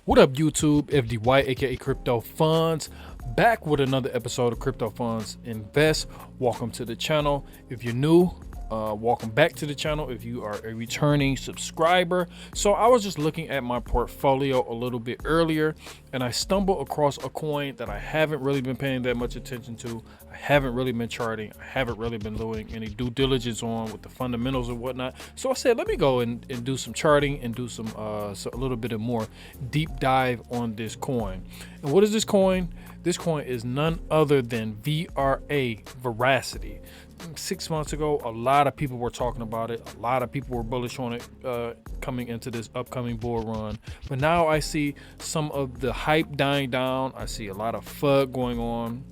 What up, YouTube? FDY, aka Crypto Funds, back with another episode of Crypto Funds Invest. Welcome to the channel. If you're new, welcome back to the channel if you are a returning subscriber. So I was just looking at my portfolio a little bit earlier and I stumbled across a coin that I haven't really been paying that much attention to. I haven't really been charting. I haven't really been doing any due diligence on with the fundamentals and whatnot. So I said, let me go and do some charting and do some a little bit of more deep dive on this coin. And what is this coin? This coin is none other than Verasity. 6 months ago, a lot of people were talking about it. A lot of people were bullish on it coming into this upcoming bull run. But now I see some of the hype dying down. I see a lot of FUD going on.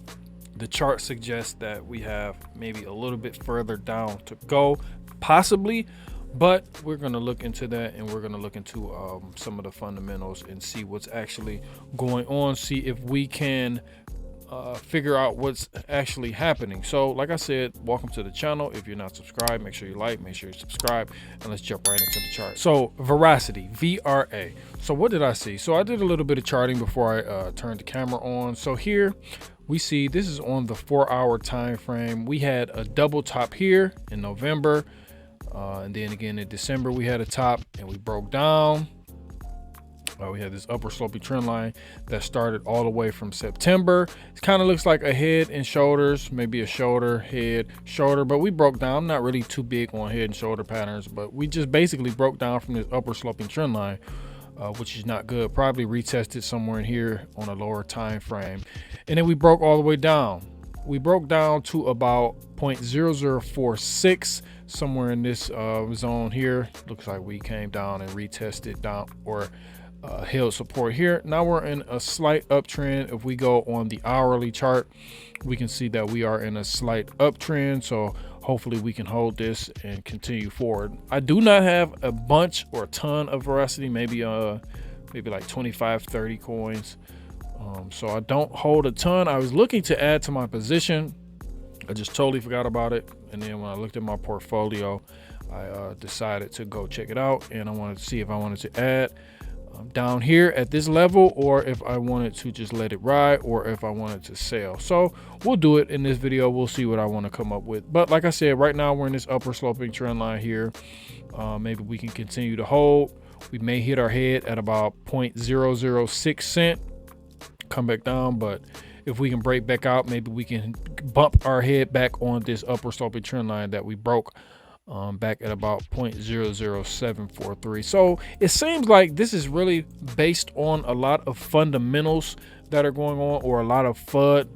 The chart suggests that we have maybe a little bit further down to go, possibly. But we're going to look into that, and we're going to look into some of the fundamentals and see what's actually going on, see if we can figure out what's actually happening. So like I said, welcome to the channel. If you're not subscribed, make sure you like, make sure you subscribe, and let's jump right into the chart. So Verasity, VRA. So what did I see? So I did a little bit of charting before I turned the camera on. So here we see this is on the 4-hour time frame. We had a double top here in November. And then again in December, we had a top and we broke down. We had this upper sloping trend line that started all the way from September. It kind of looks like a head and shoulders, maybe a shoulder, head, shoulder, but we broke down. I'm not really too big on head and shoulder patterns, but we just basically broke down from this upper sloping trend line, which is not good. Probably retested somewhere in here on a lower time frame. And then we broke all the way down. We broke down to about 0.0046, somewhere in this zone here. Looks like we came down and retested down or held support here. Now we're in a slight uptrend. If we go on the hourly chart, we can see that we are in a slight uptrend. So hopefully we can hold this and continue forward. I do not have a bunch or a ton of Verasity, maybe like 25, 30 coins. So I don't hold a ton. I was looking to add to my position. I just totally forgot about it. And then when I looked at my portfolio, I decided to go check it out, and I wanted to see if I wanted to add down here at this level, or if I wanted to just let it ride, or if I wanted to sell. So we'll do it in this video. We'll see what I want to come up with. But like I said, right now we're in this upper sloping trend line here. Maybe we can continue to hold. We may hit our head at about 0.006 cent, come back down, but if we can break back out, maybe we can bump our head back on this upper sloping trend line that we broke back at about 0.00743. So it seems like this is really based on a lot of fundamentals that are going on, or a lot of FUD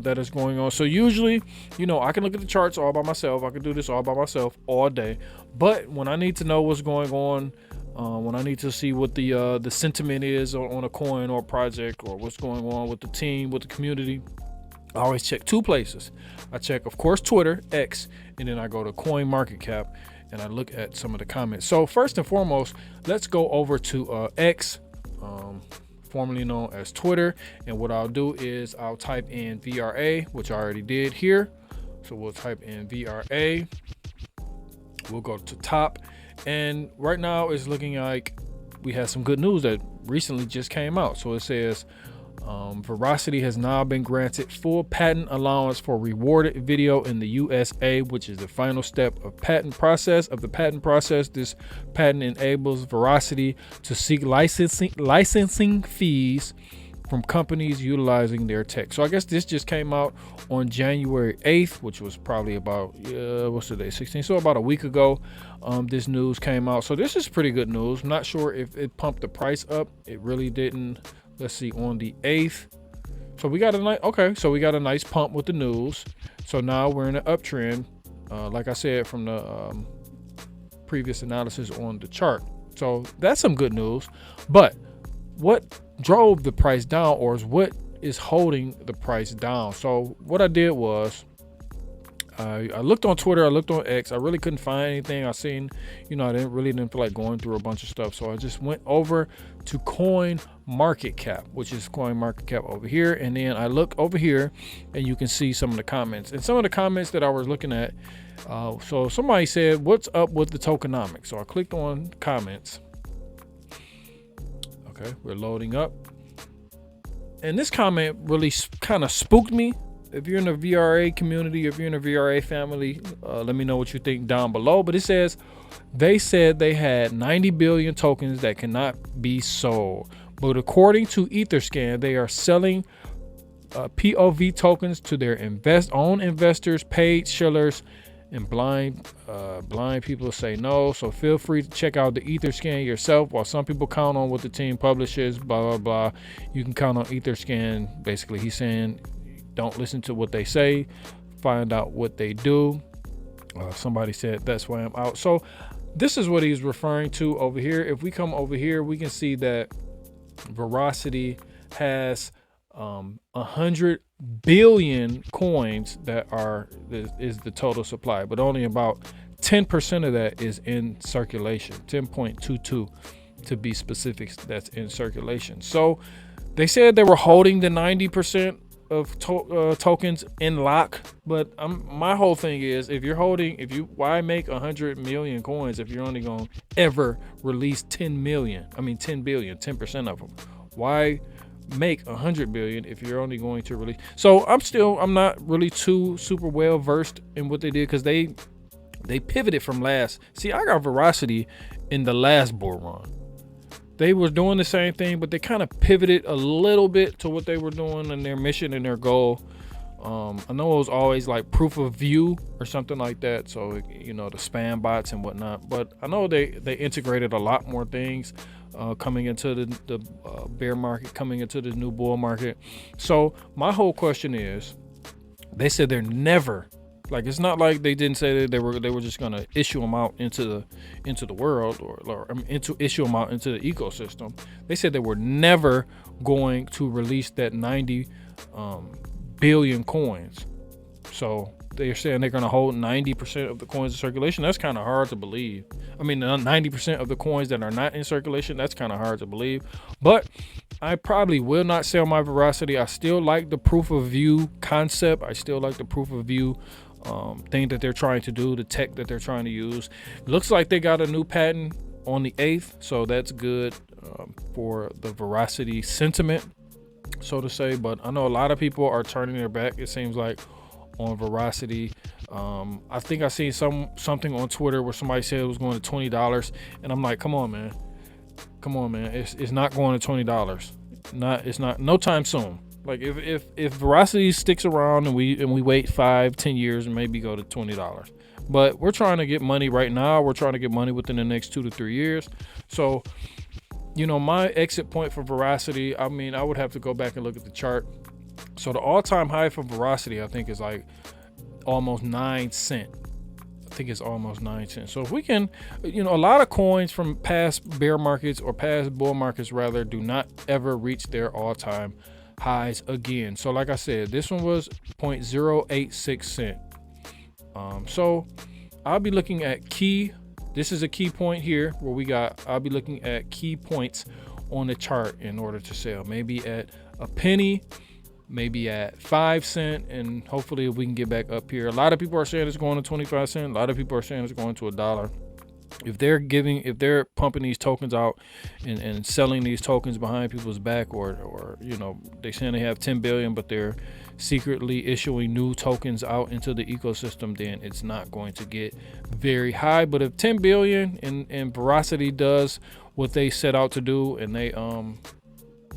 that is going on. So usually, you know, I can look at the charts all by myself. I can do this all by myself all day. But when I need to know what's going on, when I need to see what the sentiment is on a coin or a project, or what's going on with the team, with the community, I always check two places. I check, of course, Twitter, X, and then I go to Coin Market Cap and I look at some of the comments. So first and foremost, let's go over to X, formerly known as Twitter. And what I'll do is I'll type in VRA, which I already did here. So we'll type in VRA. We'll go to top. And right now it's looking like we had some good news that recently just came out. So it says Verasity has now been granted full patent allowance for rewarded video in the USA, which is the final step of the patent process. This patent enables Verasity to seek licensing fees from companies utilizing their tech. So I guess this just came out on January 8th, which was probably about what's today, 16th, so about a week ago. This news came out, so this is pretty good news. I'm not sure if it pumped the price up. It really didn't. Let's see, on the 8th, so we got a nice pump with the news. So now we're in an uptrend, like I said from the previous analysis on the chart. So that's some good news. But what drove the price down, or is what is holding the price down? So what I did was I looked on Twitter, I looked on X. I really couldn't find anything. I seen, you know, I didn't feel like going through a bunch of stuff. So I just went over to Coin Market Cap, which is Coin Market Cap over here. And then I look over here and you can see some of the comments. And some of the comments that I was looking at, so somebody said, what's up with the tokenomics? So I clicked on comments. Okay, we're loading up. And this comment really kind of spooked me. If you're in the VRA community, if you're in the VRA family, let me know what you think down below. But it says, they said they had 90 billion tokens that cannot be sold. But according to Etherscan, they are selling POV tokens to their own investors, paid shillers, and blind people say no. So feel free to check out the Etherscan yourself. While some people count on what the team publishes, blah, blah, blah, you can count on Etherscan. Basically, he's saying don't listen to what they say, find out what they do. Somebody said that's why I'm out. So this is what he's referring to over here. If we come over here, we can see that Verasity has 100 billion coins that is the total supply, but only about 10% of that is in circulation. 10.22 to be specific, that's in circulation. So they said they were holding the 90% of tokens in lock, but my whole thing is, why make 100 million coins if you're only going to ever release 10 billion, 10% of them? Why make 100 billion if you're only going to release? So I'm not really too super well versed in what they did, because they pivoted from I got Verasity in the last bull run. They were doing the same thing, but they kind of pivoted a little bit to what they were doing and their mission and their goal. I know it was always like proof of view or something like that, so the spam bots and whatnot, but I know they integrated a lot more things coming into the bear market, coming into the new bull market. So my whole question is, they said they're never, it's not like they didn't say that they were just gonna issue them out into the world or issue them out into the ecosystem. They said they were never going to release that 90 billion coins. So they're saying they're going to hold 90% of the coins in circulation. That's kind of hard to believe. 90% of the coins that are not in circulation, that's kind of hard to believe. But I probably will not sell my Verasity. I still like the proof of view concept. I still like the proof of view thing that they're trying to do, the tech that they're trying to use. Looks like they got a new patent on the 8th, so that's good for the Verasity sentiment, so to say. But I know a lot of people are turning their back, it seems like, on Verasity. I think I seen something on Twitter where somebody said it was going to $20, and I'm like, come on man, it's not going to $20. It's not no time soon. Like if Verasity sticks around and we wait 5-10 years and maybe go to $20, but we're trying to get money right now. We're trying to get money within the next 2 to 3 years. So my exit point for Verasity, I would have to go back and look at the chart. So the all-time high for Verasity, I think, is like almost 9 cents. I think it's almost 9 cents. So if we can, a lot of coins from past bear markets or past bull markets rather do not ever reach their all-time highs again. So like I said, this one was 0.086 cent. So I'll be looking at this is a key point here where I'll be looking at key points on the chart in order to sell, maybe at a penny, maybe at 5 cents, and hopefully if we can get back up here. A lot of people are saying it's going to 25 cents. A lot of people are saying it's going to $1. If they're pumping these tokens out and selling these tokens behind people's back, or they're saying they have 10 billion, but they're secretly issuing new tokens out into the ecosystem, then it's not going to get very high. But if 10 billion and Verasity does what they set out to do, and they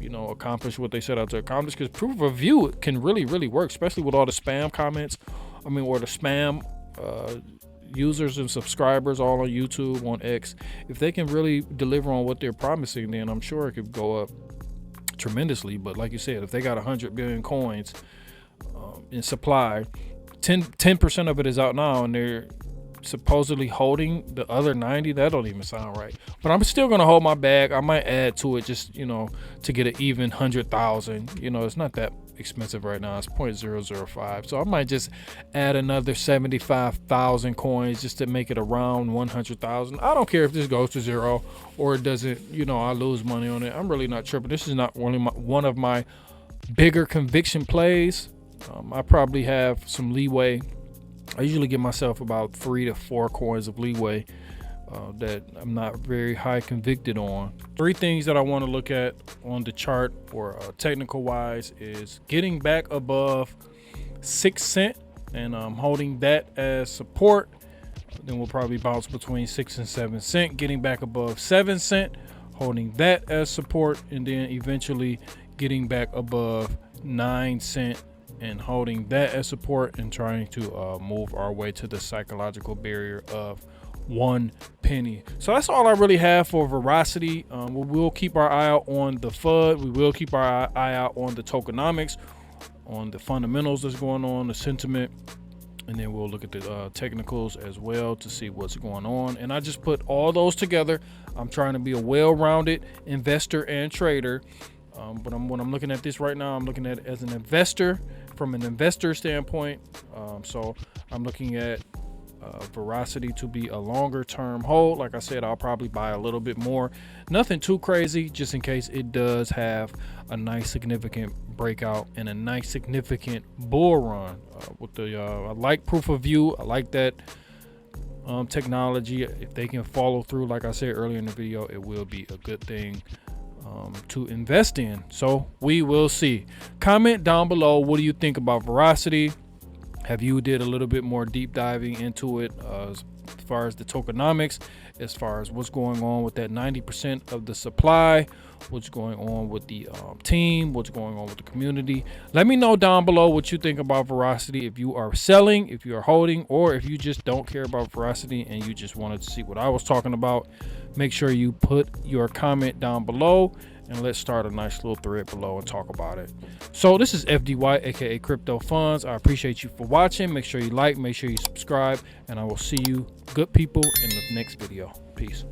accomplish what they set out to accomplish, because proof of view can really, really work, especially with all the spam comments, or the spam users and subscribers all on YouTube, on X. If they can really deliver on what they're promising, then I'm sure it could go up tremendously. But like you said, if they got 100 billion coins in supply, 10% of it is out now, and they're supposedly holding the other 90. That don't even sound right. But I'm still gonna hold my bag. I might add to it just to get an even 100,000. It's not that expensive right now. It's 0.005. So I might just add another 75,000 coins just to make it around 100,000. I don't care if this goes to zero or it doesn't. I lose money on it. I'm really not tripping. This is not one of my bigger conviction plays. I probably have some leeway. I usually give myself about 3 to 4 coins of leeway that I'm not very high convicted on. 3 things that I want to look at on the chart or technical wise is getting back above 6 cent and holding that as support. Then we'll probably bounce between 6 and 7 cent, getting back above 7 cent, holding that as support, and then eventually getting back above 9 cent and holding that as support and trying to move our way to the psychological barrier of 1 penny. So that's all I really have for Verasity. We will keep our eye out on the FUD. We will keep our eye out on the tokenomics, on the fundamentals that's going on, the sentiment, and then we'll look at the technicals as well to see what's going on. And I just put all those together. I'm trying to be a well-rounded investor and trader. But when I'm looking at this right now, I'm looking at it as an investor, from an investor standpoint. So I'm looking at Verasity to be a longer term hold. Like I said, I'll probably buy a little bit more. Nothing too crazy, just in case it does have a nice significant breakout and a nice significant bull run. With the I like proof of view. I like that technology. If they can follow through, like I said earlier in the video, it will be a good thing to invest in. So we will see. Comment down below, what do you think about Verasity? Have you did a little bit more deep diving into it as far as the tokenomics, as far as what's going on with that 90% of the supply, what's going on with the team, what's going on with the community? Let me know down below what you think about Verasity. If you are selling, if you are holding, or if you just don't care about Verasity and you just wanted to see what I was talking about, make sure you put your comment down below and let's start a nice little thread below and talk about it. So this is FDY, aka Crypto Funds. I appreciate you for watching. Make sure you like, make sure you subscribe, and I will see you good people in the next video. Peace.